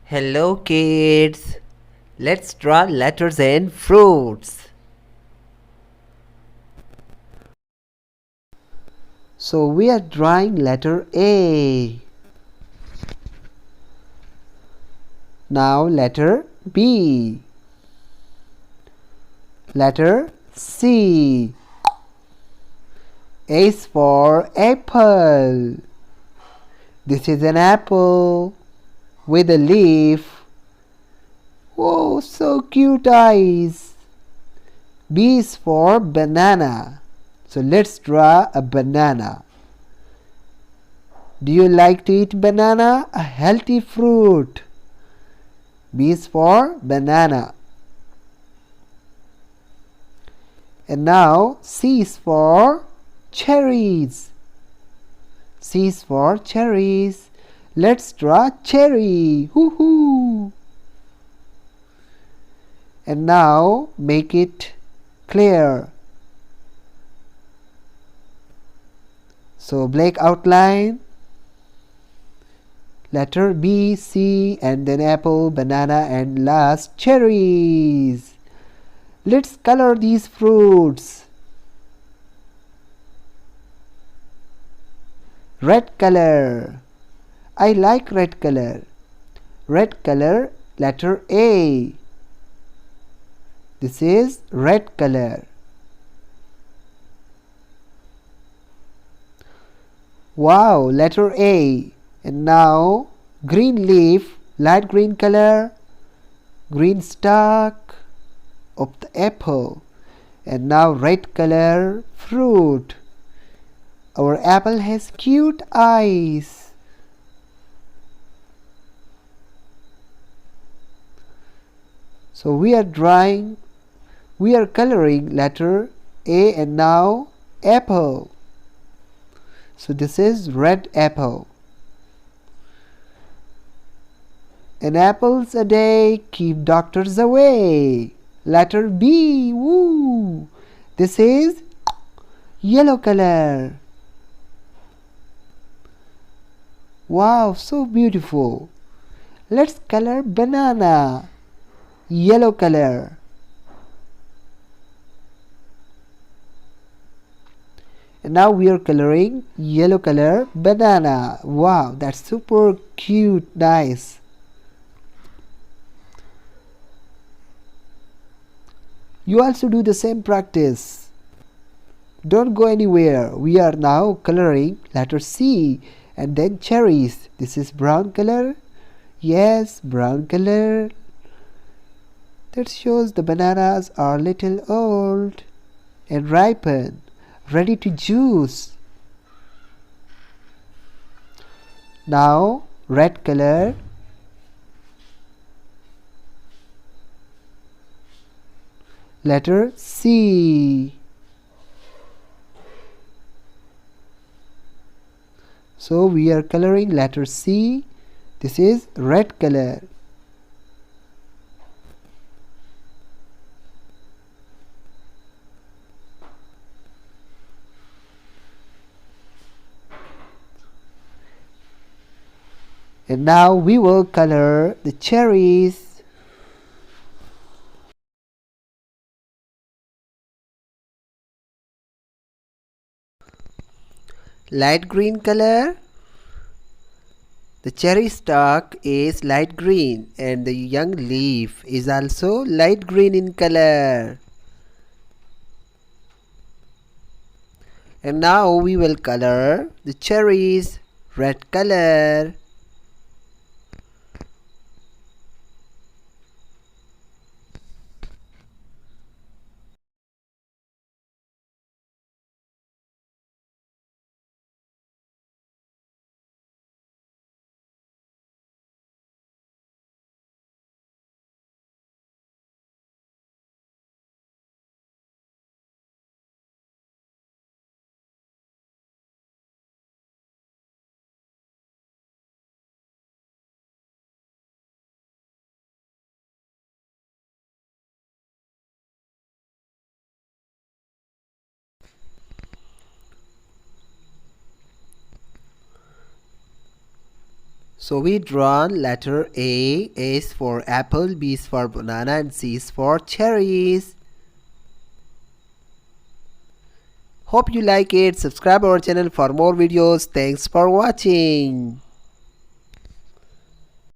Hello kids, let's draw letters and fruits. So we are drawing letter A. Now letter B. Letter C. A is for apple. This is an apple with a leaf. Oh, so cute eyes. B is for banana. So let's draw a banana. Do you like to eat banana? A healthy fruit. B is for banana. And now C is for cherries. C is for cherries. Let's draw cherry. Hoo-hoo. And now make it clear. So black outline. Letter B, C, and then apple, banana, and last cherries. Let's color these fruits. Red color. I like red color. Red color, letter A. This is red color. Wow, letter A. And now green leaf, light green color, green stalk of the apple. And now red color fruit. Our apple has cute eyes. So we are coloring letter A and now apple. So this is red apple. An apple's a day keep doctors away. Letter B. Woo. This is yellow color. Wow, so beautiful. Let's color banana. Yellow color. And now we are coloring yellow color banana. Wow, that's super cute, nice. You also do the same practice. Don't go anywhere. We are now coloring letter C and then cherries. This is brown color. Yes, brown color. That shows the bananas are little old and ripened, ready to juice. Now red color. Letter C. So we are coloring letter C. This is red color. And now we will color the cherries. Light green color. The cherry stalk is light green and the young leaf is also light green in color. And now we will color the cherries red color. So we drawn letter A. A is for apple, B is for banana, and C is for cherries. Hope you like it. Subscribe our channel for more videos. Thanks for watching.